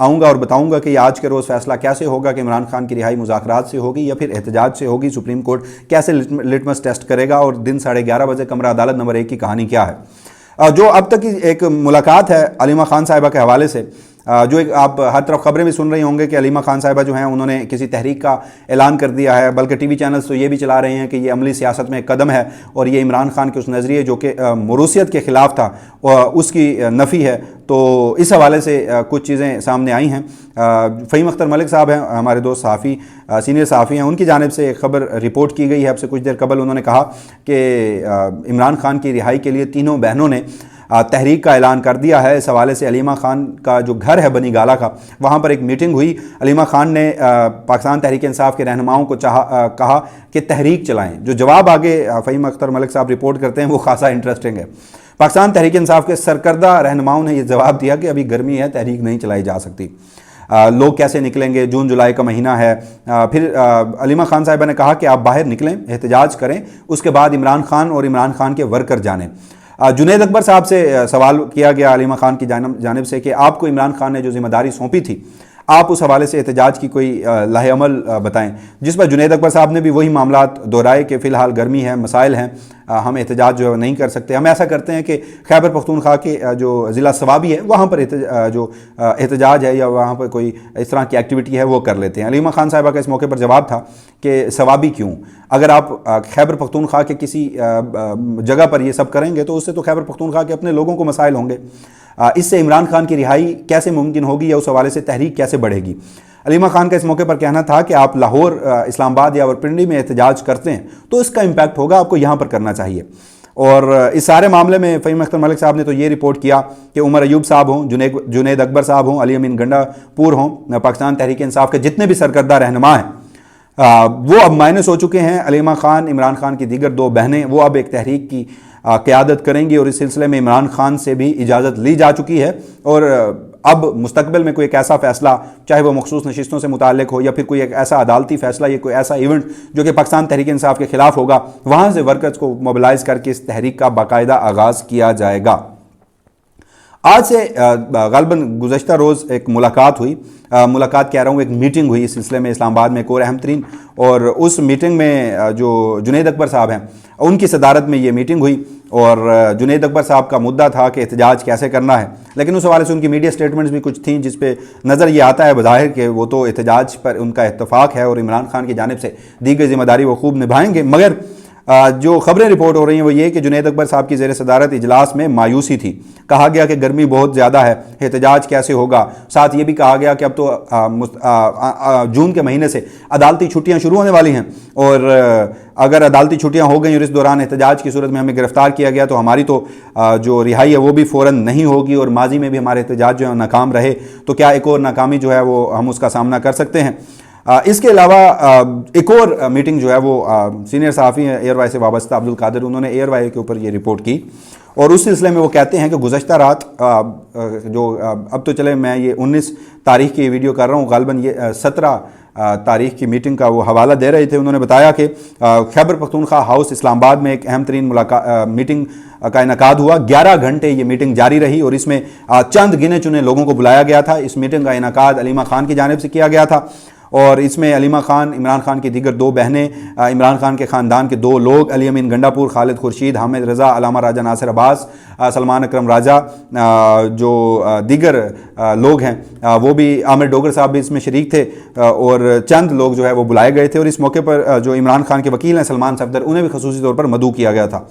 آؤں گا اور بتاؤں گا کہ یہ آج کے روز فیصلہ کیسے ہوگا کہ عمران خان کی رہائی مذاکرات سے ہوگی یا پھر احتجاج سے ہوگی، سپریم کورٹ کیسے لٹمس ٹیسٹ کرے گا، اور دن 11:30 بجے کمرہ عدالت نمبر 1 کی کہانی کیا ہے۔ جو اب تک کی ایک ملاقات ہے علیمہ خان صاحبہ کے حوالے سے، جو ایک آپ ہر طرف خبریں بھی سن رہی ہوں گے کہ علیمہ خان صاحبہ جو ہیں انہوں نے کسی تحریک کا اعلان کر دیا ہے، بلکہ ٹی وی چینلز تو یہ بھی چلا رہے ہیں کہ یہ عملی سیاست میں ایک قدم ہے اور یہ عمران خان کے اس نظریے جو کہ موروثیت کے خلاف تھا اس کی نفی ہے۔ تو اس حوالے سے کچھ چیزیں سامنے آئی ہیں۔ فہیم اختر ملک صاحب ہیں ہمارے دوست صحافی، سینئر صحافی ہیں، ان کی جانب سے ایک خبر رپورٹ کی گئی ہے اب سے کچھ دیر قبل۔ انہوں نے کہا کہ عمران خان کی رہائی کے لیے تینوں بہنوں نے تحریک کا اعلان کر دیا ہے۔ اس حوالے سے علیمہ خان کا جو گھر ہے بنی گالہ کا، وہاں پر ایک میٹنگ ہوئی۔ علیمہ خان نے پاکستان تحریک انصاف کے رہنماؤں کو کہا کہ تحریک چلائیں۔ جو جواب آگے فہیم اختر ملک صاحب رپورٹ کرتے ہیں وہ خاصا انٹرسٹنگ ہے۔ پاکستان تحریک انصاف کے سرکردہ رہنماؤں نے یہ جواب دیا کہ ابھی گرمی ہے، تحریک نہیں چلائی جا سکتی، لوگ کیسے نکلیں گے، جون جولائی کا مہینہ ہے۔ پھر علیمہ خان صاحبہ نے کہا کہ آپ باہر نکلیں، احتجاج کریں، اس کے بعد عمران خان اور عمران خان کے ورکر جانیں۔ جنید اکبر صاحب سے سوال کیا گیا علیمہ خان کی جانب سے کہ آپ کو عمران خان نے جو ذمہ داری سونپی تھی، آپ اس حوالے سے احتجاج کی کوئی لاہ عمل بتائیں، جس پر جنید اکبر صاحب نے بھی وہی معاملات دہرائے کہ فی الحال گرمی ہے، مسائل ہیں، ہم احتجاج جو ہے نہیں کر سکتے۔ ہم ایسا کرتے ہیں کہ خیبر پختونخوا کے جو ضلع سوابی ہے وہاں پر جو احتجاج ہے یا وہاں پر کوئی اس طرح کی ایکٹیویٹی ہے وہ کر لیتے ہیں۔ علیمہ خان صاحبہ کا اس موقع پر جواب تھا کہ سوابی کیوں، اگر آپ خیبر پختونخوا کے کسی جگہ پر یہ سب کریں گے تو اس سے تو خیبر پختونخوا کے اپنے لوگوں کو مسائل ہوں گے، اس سے عمران خان کی رہائی کیسے ممکن ہوگی یا اس حوالے سے تحریک کیسے بڑھے گی۔ علیمہ خان کا اس موقع پر کہنا تھا کہ آپ لاہور، اسلام آباد یا راولپنڈی میں احتجاج کرتے ہیں تو اس کا امپیکٹ ہوگا، آپ کو یہاں پر کرنا چاہیے۔ اور اس سارے معاملے میں فہیم اختر ملک صاحب نے تو یہ رپورٹ کیا کہ عمر ایوب صاحب ہوں، جنید اکبر صاحب ہوں، علی امین گنڈا پور ہوں، پاکستان تحریک انصاف کے جتنے بھی سرکردہ رہنما ہیں وہ اب مائنس ہو چکے ہیں۔ علیمہ خان، عمران خان کی دیگر دو بہنیں، وہ اب ایک تحریک کی قیادت کریں گی اور اس سلسلے میں عمران خان سے بھی اجازت لی جا چکی ہے، اور اب مستقبل میں کوئی ایک ایسا فیصلہ، چاہے وہ مخصوص نشستوں سے متعلق ہو یا پھر کوئی ایک ایسا عدالتی فیصلہ یا کوئی ایسا ایونٹ جو کہ پاکستان تحریک انصاف کے خلاف ہوگا، وہاں سے ورکرز کو موبلائز کر کے اس تحریک کا باقاعدہ آغاز کیا جائے گا۔ آج سے غالباً گزشتہ روز ایک ملاقات ہوئی، ملاقات کہہ رہا ہوں ایک میٹنگ ہوئی اس سلسلے میں اسلام آباد میں، ایک اور اہم ترین، اور اس میٹنگ میں جو جنید اکبر صاحب ہیں ان کی صدارت میں یہ میٹنگ ہوئی، اور جنید اکبر صاحب کا مدعا تھا کہ احتجاج کیسے کرنا ہے، لیکن اس حوالے سے ان کی میڈیا سٹیٹمنٹس بھی کچھ تھیں جس پہ نظر یہ آتا ہے بظاہر کہ وہ تو احتجاج پر ان کا اتفاق ہے اور عمران خان کی جانب سے دی گئی ذمہ داری وہ خوب نبھائیں گے، مگر جو خبریں رپورٹ ہو رہی ہیں وہ یہ کہ جنید اکبر صاحب کی زیر صدارت اجلاس میں مایوسی تھی، کہا گیا کہ گرمی بہت زیادہ ہے، احتجاج کیسے ہوگا، ساتھ یہ بھی کہا گیا کہ اب تو جون کے مہینے سے عدالتی چھٹیاں شروع ہونے والی ہیں، اور اگر عدالتی چھٹیاں ہو گئیں اور اس دوران احتجاج کی صورت میں ہمیں گرفتار کیا گیا تو ہماری تو جو رہائی ہے وہ بھی فوراً نہیں ہوگی، اور ماضی میں بھی ہمارے احتجاج جو ہے ناکام رہے، تو کیا ایک اور ناکامی جو ہے وہ ہم اس کا سامنا کر سکتے ہیں۔ اس کے علاوہ ایک اور میٹنگ جو ہے وہ سینئر صحافی ہیں ایئر وائی سے وابستہ عبد القادر، انہوں نے ایئر وائی کے اوپر یہ رپورٹ کی، اور اس سلسلے میں وہ کہتے ہیں کہ گزشتہ رات جو اب تو چلے میں یہ 19 تاریخ کی ویڈیو کر رہا ہوں، غالباً یہ 17 تاریخ کی میٹنگ کا وہ حوالہ دے رہے تھے۔ انہوں نے بتایا کہ خیبر پختونخوا ہاؤس اسلام آباد میں ایک اہم ترین میٹنگ کا انعقاد ہوا، 11 گھنٹے یہ میٹنگ جاری رہی اور اس میں چند گنے چنے لوگوں کو بلایا گیا تھا۔ اس میٹنگ کا انعقاد علیمہ خان کی جانب سے کیا گیا تھا، اور اس میں علیمہ خان، عمران خان کی دیگر دو بہنیں، عمران خان کے خاندان کے دو لوگ، علی امین گنڈا پور، خالد خورشید، حامد رضا، علامہ راجہ ناصر عباس، سلمان اکرم راجہ، جو دیگر لوگ ہیں وہ بھی، عامر ڈوگر صاحب بھی اس میں شریک تھے، اور چند لوگ جو ہے وہ بلائے گئے تھے، اور اس موقع پر جو عمران خان کے وکیل ہیں سلمان صفدر، انہیں بھی خصوصی طور پر مدعو کیا گیا تھا۔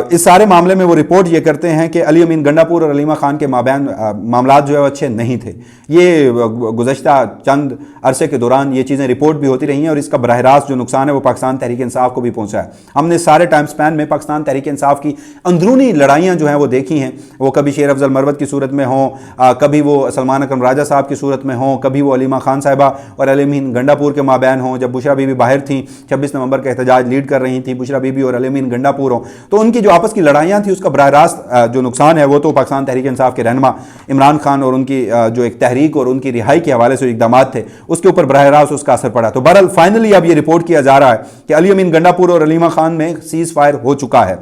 اس سارے معاملے میں وہ رپورٹ یہ کرتے ہیں کہ علی امین گنڈا پور اور علیمہ خان کے مابین معاملات جو ہے وہ اچھے نہیں تھے۔ یہ گزشتہ چند عرصے کے دوران یہ چیزیں رپورٹ بھی ہوتی رہی ہیں، اور اس کا براہ راست جو نقصان ہے وہ پاکستان تحریک انصاف کو بھی پہنچا ہے۔ ہم نے سارے ٹائم سپین میں پاکستان تحریک انصاف کی اندرونی لڑائیاں جو ہیں وہ دیکھی ہیں، وہ کبھی شیر افضل مروت کی صورت میں ہوں، کبھی وہ سلمان اکرم راجہ صاحب کی صورت میں ہوں، کبھی وہ علیمہ خان صاحبہ اور علی امین گنڈا پور کے مابین ہوں، جب بشرا بی بی باہر تھیں 26 نومبر کا احتجاج لیڈ کر رہی تھیں، بشرا بی بی اور علی امین گنڈا پور ہوں، تو ان کی جو آپس کی لڑائیاں تھیں اس کا براہ راست جو نقصان ہے وہ تو پاکستان تحریک انصاف کے رہنما عمران خان اور ان کی جو ایک تحریک اور ان کی رہائی کے حوالے سے اقدامات تھے اس کے اوپر براہ راست اس کا اثر پڑا۔ تو بہرحال فائنلی اب یہ رپورٹ کیا جا رہا ہے کہ علی امین گنڈا پور اور علیمہ خان میں سیز فائر ہو چکا ہے،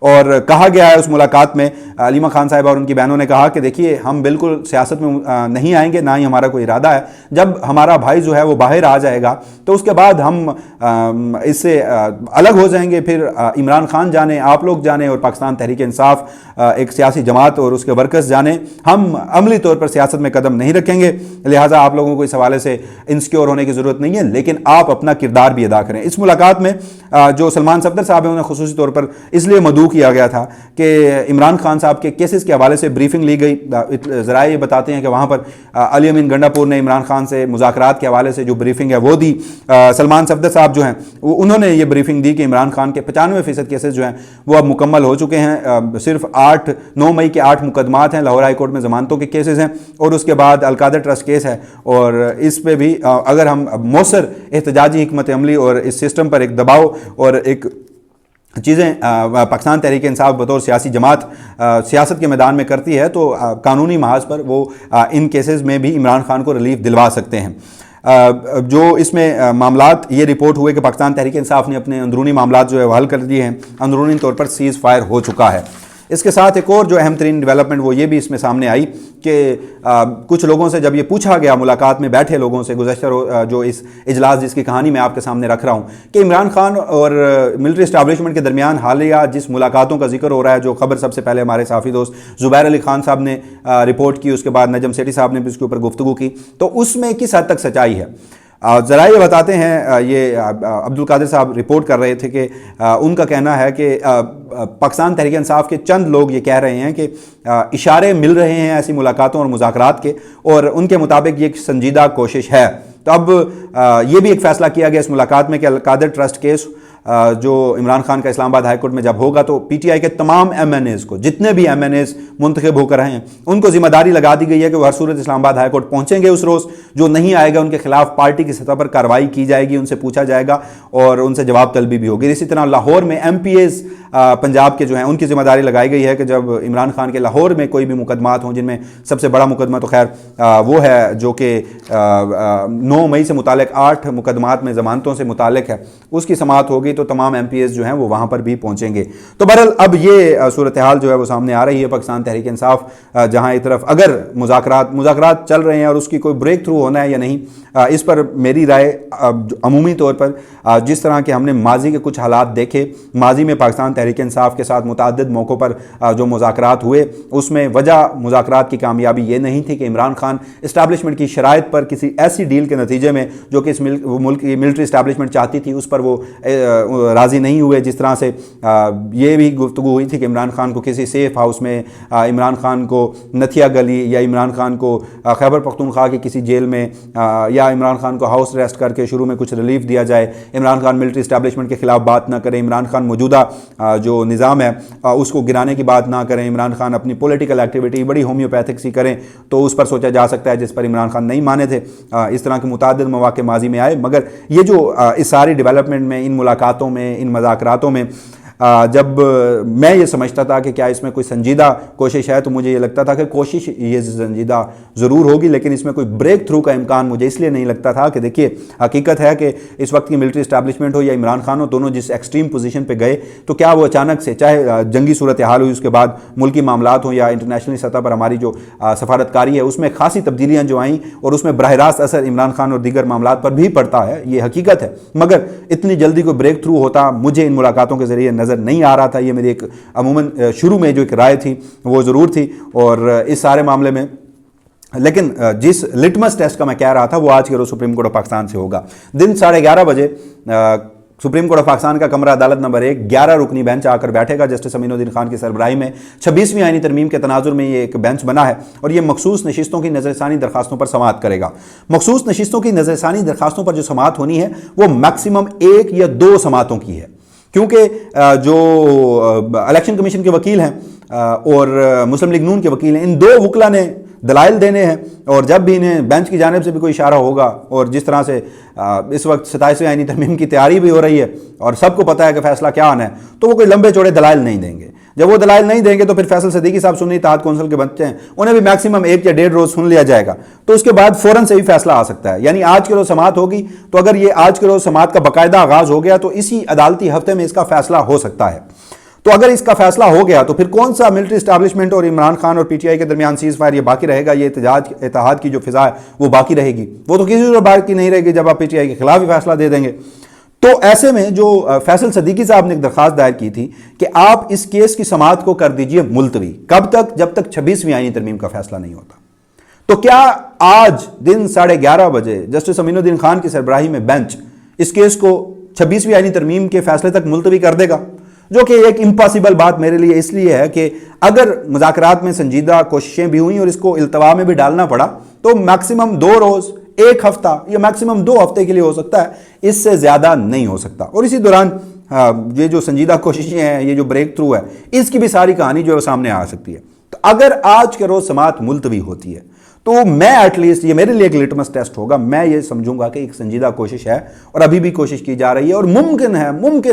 اور کہا گیا ہے اس ملاقات میں، علیمہ خان صاحبہ اور ان کی بہنوں نے کہا کہ دیکھیے ہم بالکل سیاست میں نہیں آئیں گے، نہ ہی ہمارا کوئی ارادہ ہے، جب ہمارا بھائی جو ہے وہ باہر آ جائے گا تو اس کے بعد ہم اس سے الگ ہو جائیں گے، پھر عمران خان جانے، آپ لوگ جانے اور پاکستان تحریک انصاف ایک سیاسی جماعت اور اس کے ورکرز جانے، ہم عملی طور پر سیاست میں قدم نہیں رکھیں گے، لہٰذا آپ لوگوں کو اس حوالے سے انسیکیور ہونے کی ضرورت نہیں ہے، لیکن آپ اپنا کردار بھی ادا کریں۔ اس ملاقات میں جو سلمان صفدر صاحب ہیں انہیں خصوصی طور پر اس لیے مدعو کیا گیا تھا کہ عمران خان صاحب کے کیسز کے حوالے سے بریفنگ لی گئی۔ ذرائع یہ بتاتے ہیں کہ وہاں پر علی امین گنڈا پور نے عمران خان سے مذاکرات کے حوالے سے جو بریفنگ ہے وہ دی۔ سلمان صفدر صاحب جو ہیں انہوں نے یہ بریفنگ دی کہ عمران خان کے 95% کیسز جو ہیں وہ اب مکمل ہو چکے ہیں، صرف 9 مئی کے 8 مقدمات ہیں، لاہور ہائی کورٹ میں ضمانتوں کے کیسز ہیں، اور اس کے بعد القادر ٹرسٹ کیس ہے، اور اس پہ بھی اگر ہم مؤثر احتجاجی حکمت عملی اور اس سسٹم پر ایک دباؤ اور ایک چیزیں پاکستان تحریک انصاف بطور سیاسی جماعت سیاست کے میدان میں کرتی ہے تو قانونی محاذ پر وہ ان کیسز میں بھی عمران خان کو ریلیف دلوا سکتے ہیں۔ جو اس میں معاملات یہ رپورٹ ہوئے کہ پاکستان تحریک انصاف نے اپنے اندرونی معاملات جو ہے وہ حل کر دیے ہیں، اندرونی طور پر سیز فائر ہو چکا ہے۔ اس کے ساتھ ایک اور جو اہم ترین ڈیولپمنٹ وہ یہ بھی اس میں سامنے آئی کہ کچھ لوگوں سے جب یہ پوچھا گیا، ملاقات میں بیٹھے لوگوں سے، گزشتہ جو اس اجلاس جس کی کہانی میں آپ کے سامنے رکھ رہا ہوں، کہ عمران خان اور ملٹری اسٹیبلشمنٹ کے درمیان حالیہ جس ملاقاتوں کا ذکر ہو رہا ہے، جو خبر سب سے پہلے ہمارے صحافی دوست زبیر علی خان صاحب نے رپورٹ کی، اس کے بعد نجم سیٹھی صاحب نے بھی اس کے اوپر گفتگو کی، تو اس میں کس حد تک سچائی ہے؟ ذرائع بتاتے ہیں، یہ عبدالقادر صاحب رپورٹ کر رہے تھے کہ ان کا کہنا ہے کہ پاکستان تحریک انصاف کے چند لوگ یہ کہہ رہے ہیں کہ اشارے مل رہے ہیں ایسی ملاقاتوں اور مذاکرات کے، اور ان کے مطابق یہ ایک سنجیدہ کوشش ہے۔ تو اب یہ بھی ایک فیصلہ کیا گیا اس ملاقات میں کہ القادر ٹرسٹ کیس جو عمران خان کا اسلام آباد ہائی کورٹ میں جب ہوگا تو پی ٹی آئی کے تمام ایم این ایز کو، جتنے بھی ایم این ایز منتخب ہو کر رہے ہیں، ان کو ذمہ داری لگا دی گئی ہے کہ وہ ہر صورت اسلام آباد ہائی کورٹ پہنچیں گے اس روز، جو نہیں آئے گا ان کے خلاف پارٹی کی سطح پر کارروائی کی جائے گی، ان سے پوچھا جائے گا اور ان سے جواب طلبی بھی ہوگی۔ اسی طرح لاہور میں ایم پی ایز پنجاب کے جو ہیں ان کی ذمہ داری لگائی گئی ہے کہ جب عمران خان کے لاہور میں کوئی بھی مقدمات ہوں، جن میں سب سے بڑا مقدمہ تو خیر وہ ہے جو کہ 9 مئی سے متعلق 8 مقدمات میں ضمانتوں سے متعلق ہے، اس کی سماعت ہوگی تو تمام ایم پی ایز جو ہیں وہ وہاں پر بھی پہنچیں گے۔ تو بہرحال اب یہ صورتحال جو ہے وہ سامنے آ رہی ہے پاکستان تحریک انصاف جہاں ایک طرف اگر مذاکرات چل رہے ہیں اور اس کی کوئی بریک تھرو ہونا ہے یا نہیں، اس پر میری رائے عمومی طور پر جس طرح کہ ہم نے ماضی کے کچھ حالات دیکھے، ماضی میں پاکستان تحریک انصاف کے ساتھ متعدد موقعوں پر جو مذاکرات ہوئے، اس میں وجہ مذاکرات کی کامیابی یہ نہیں تھی کہ عمران خان اسٹیبلشمنٹ کی شرائط پر کسی ایسی ڈیل کے نتیجے میں جو کہ اس ملک کی ملٹری اسٹیبلشمنٹ چاہتی تھی اس پر وہ راضی نہیں ہوئے، جس طرح سے یہ بھی گفتگو ہوئی تھی کہ عمران خان کو کسی سیف ہاؤس میں، عمران خان کو نتھیا گلی یا عمران خان کو خیبر پختونخوا کی کسی جیل میں یا عمران خان کو ہاؤس ریسٹ کر کے شروع میں کچھ ریلیف دیا جائے، عمران خان ملٹری اسٹیبلشمنٹ کے خلاف بات نہ کریں، عمران خان موجودہ جو نظام ہے اس کو گرانے کی بات نہ کریں، عمران خان اپنی پولیٹیکل ایکٹیویٹی بڑی ہومیوپیتھک سی کریں تو اس پر سوچا جا سکتا ہے، جس پر عمران خان نہیں مانے تھے۔ اس طرح کے متعدد مواقع ماضی میں آئے، مگر یہ جو اس ساری ڈیولپمنٹ میں، ان ملاقاتوں میں، ان مذاکراتوں میں جب میں یہ سمجھتا تھا کہ کیا اس میں کوئی سنجیدہ کوشش ہے، تو مجھے یہ لگتا تھا کہ کوشش یہ سنجیدہ ضرور ہوگی، لیکن اس میں کوئی بریک تھرو کا امکان مجھے اس لیے نہیں لگتا تھا کہ دیکھیے حقیقت ہے کہ اس وقت کی ملٹری اسٹیبلشمنٹ ہو یا عمران خان ہو، دونوں جس ایکسٹریم پوزیشن پہ گئے تو کیا وہ اچانک سے، چاہے جنگی صورتحال ہوئی اس کے بعد ملکی معاملات ہوں یا انٹرنیشنل سطح پر ہماری جو سفارتکاری ہے اس میں خاصی تبدیلیاں جو آئیں اور اس میں براہ راست اثر عمران خان اور دیگر معاملات پر بھی پڑتا ہے، یہ حقیقت ہے، مگر اتنی جلدی کوئی بریک تھرو ہوتا مجھے ان ملاقاتوں کے ذریعے نظر نہیں آ رہا تھا۔ یہ میری ایک عموماً شروع میں جو ایک رائے تھی وہ ضرور تھی، اور اس سارے معاملے میں لیکن جس لٹمس ٹیسٹ کا میں کہہ رہا تھا وہ آج کے روز سپریم کورٹ آف پاکستان سے ہوگا۔ دن 11:30 بجے سپریم کورٹ آف پاکستان کا کمرہ عدالت نمبر 1 11 رکنی بینچ آ کر بیٹھے گا۔ جسٹس امین الدین خان کی سربراہی میں 26ویں آئینی ترمیم کے تناظر میں یہ ایک بینچ بنا ہے اور یہ مخصوص نشستوں کی نظر ثانی درخواستوں پر سماعت کرے گا۔ مخصوص نشستوں کی نظر ثانی درخواستوں پر جو سماعت ہونی ہے وہ میکسیمم 1 یا 2 سماعتوں کی ہے، کیونکہ جو الیکشن کمیشن کے وکیل ہیں اور مسلم لیگ نون کے وکیل ہیں، ان 2 وکلاء نے دلائل دینے ہیں، اور جب بھی انہیں بینچ کی جانب سے بھی کوئی اشارہ ہوگا، اور جس طرح سے اس وقت 27ویں آئینی ترمیم کی تیاری بھی ہو رہی ہے اور سب کو پتہ ہے کہ فیصلہ کیا آنا ہے، تو وہ کوئی لمبے چوڑے دلائل نہیں دیں گے۔ جب وہ دلائل نہیں دیں گے تو پھر فیصل صدیقی صاحب سنی اتحاد کونسل کے بچے ہیں، انہیں بھی میکسیمم 1 یا 1.5 روز سن لیا جائے گا، تو اس کے بعد فوراً سے ہی فیصلہ آ سکتا ہے۔ یعنی آج کے روز سماعت ہوگی تو اگر یہ آج کے روز سماعت کا باقاعدہ آغاز ہو گیا تو اسی عدالتی ہفتے میں اس کا فیصلہ ہو سکتا ہے۔ تو اگر اس کا فیصلہ ہو گیا تو پھر کون سا ملٹری اسٹیبلشمنٹ اور عمران خان اور پی ٹی آئی کے درمیان سیز فائر یہ باقی رہے گا؟ یہ اتحاد کی جو فضا ہے وہ باقی رہے گی؟ وہ تو کسی اور بات کی نہیں رہے گی جب آپ پی ٹی آئی کے خلاف ہی فیصلہ دے دیں گے۔ تو ایسے میں جو فیصل صدیقی صاحب نے ایک درخواست دائر کی تھی کہ آپ اس کیس کی سماعت کو کر دیجئے ملتوی، کب تک؟ جب تک 26ویں آئینی ترمیم کا فیصلہ نہیں ہوتا۔ تو کیا آج دن 11:30 بجے جسٹس امین الدین خان کی سربراہی میں بینچ اس کیس کو 26ویں آئینی ترمیم کے فیصلے تک ملتوی کر دے گا؟ جو کہ ایک امپاسبل بات میرے لیے اس لیے ہے کہ اگر مذاکرات میں سنجیدہ کوششیں بھی ہوئیں اور اس کو التوا میں بھی ڈالنا پڑا تو میکسیمم 2 روز، 1 ہفتہ یا میکسیمم 2 ہفتے کے لیے ہو سکتا ہے، اس سے زیادہ نہیں ہو سکتا۔ اور اسی دوران یہ جو سنجیدہ کوششیں ہیں، یہ جو بریک تھرو ہے، اس کی بھی ساری کہانی جو ہے سامنے آ سکتی ہے۔ تو اگر آج کے روز سماعت ملتوی ہوتی ہے تو میں ایٹ لیسٹ، یہ میرے لیے ایک لٹمس ٹیسٹ ہوگا، میں یہ سمجھوں گا کہ ایک سنجیدہ کوشش ہے اور ابھی بھی کوشش کی جا رہی ہے اور ممکن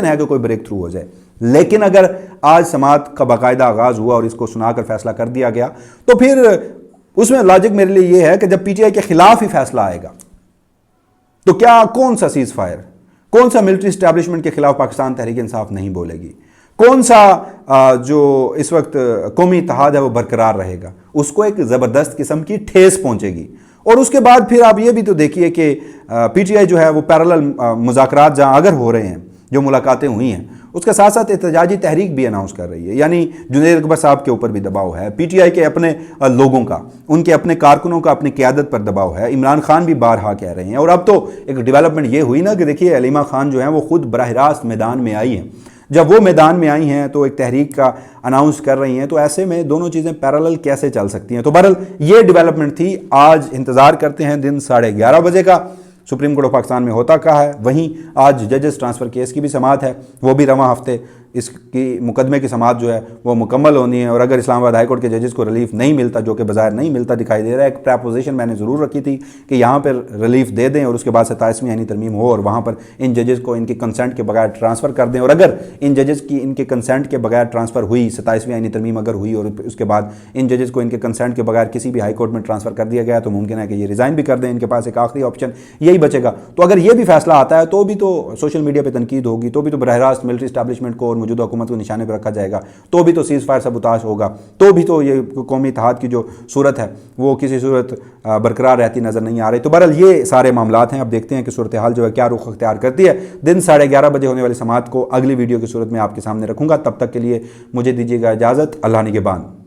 ہے کہ کوئی بریک تھرو ہو جائے۔ لیکن اگر آج سماعت کا باقاعدہ آغاز ہوا اور اس کو سنا کر فیصلہ کر دیا گیا تو پھر اس میں لاجک میرے لیے یہ ہے کہ جب پی ٹی آئی کے خلاف ہی فیصلہ آئے گا تو کیا کون سا سیز فائر، کون سا ملٹری اسٹیبلشمنٹ کے خلاف پاکستان تحریک انصاف نہیں بولے گی، کون سا جو اس وقت قومی اتحاد ہے وہ برقرار رہے گا، اس کو ایک زبردست قسم کی ٹھیس پہنچے گی۔ اور اس کے بعد پھر آپ یہ بھی تو دیکھیے کہ پی ٹی آئی جو ہے وہ پیرالل مذاکرات جہاں اگر ہو رہے ہیں، جو ملاقاتیں ہوئی ہیں، اس کے ساتھ ساتھ احتجاجی تحریک بھی اناؤنس کر رہی ہے، یعنی جنید اکبر صاحب کے اوپر بھی دباؤ ہے، پی ٹی آئی کے اپنے لوگوں کا، ان کے اپنے کارکنوں کا اپنی قیادت پر دباؤ ہے، عمران خان بھی بارہا کہہ رہے ہیں۔ اور اب تو ایک ڈیولپمنٹ یہ ہوئی نا کہ دیکھیے علیمہ خان جو ہیں وہ خود براہ راست میدان میں آئی ہیں۔ جب وہ میدان میں آئی ہیں تو ایک تحریک کا اناؤنس کر رہی ہیں، تو ایسے میں دونوں چیزیں پیرالل کیسے چل سکتی ہیں؟ تو بہرحال یہ ڈیولپمنٹ تھی۔ آج انتظار کرتے ہیں دن 11:30 بجے کا، سپریم کورٹ آف پاکستان میں ہوتا کہا ہے۔ وہیں آج ججز ٹرانسفر کیس کی بھی سماعت ہے، وہ بھی رواں ہفتے اس کی مقدمے کی سماعت جو ہے وہ مکمل ہونی ہے۔ اور اگر اسلام آباد ہائی کورٹ کے ججز کو ریلیف نہیں ملتا، جو کہ بظاہر نہیں ملتا دکھائی دے رہا ہے، ایک پریپوزیشن میں نے ضرور رکھی تھی کہ یہاں پر ریلیف دے دیں اور اس کے بعد 27ویں آئینی ترمیم ہو اور وہاں پر ان ججز کو ان کے کنسنٹ کے بغیر ٹرانسفر کر دیں۔ اور اگر ان ججز کی ان کے کنسنٹ کے بغیر ٹرانسفر ہوئی، 27ویں آئینی ترمیم اگر ہوئی اور اس کے بعد ان ججز کو ان کے کنسنٹ کے بغیر کسی بھی ہائی کورٹ میں ٹرانسفر کر دیا گیا تو ممکن ہے کہ یہ ریزائن بھی کر دیں، ان کے پاس ایک آخری آپشن یہی بچے گا۔ تو اگر یہ بھی فیصلہ آتا ہے تو بھی تو سوشل میڈیا پہ تنقید ہوگی، تو بھی تو براہ راست ملٹری اسٹیبلشمنٹ کو اور موجودہ حکومت کو نشانے پہ رکھا جائے گا، تو بھی تو سیز فائر سبوتاژ ہوگا، تو بھی تو یہ قومی اتحاد کی جو صورت ہے وہ کسی صورت برقرار رہتی نظر نہیں آ رہی۔ تو بہرحال یہ سارے معاملات ہیں، اب دیکھتے ہیں کہ صورتحال جو ہے کیا رخ اختیار کرتی ہے۔ دن 11:30 بجے ہونے والی سماعت کو اگلی ویڈیو کی صورت میں آپ کے سامنے رکھوں گا۔ تب تک کے لیے مجھے دیجیے گا اجازت۔ اللہ نگہبان۔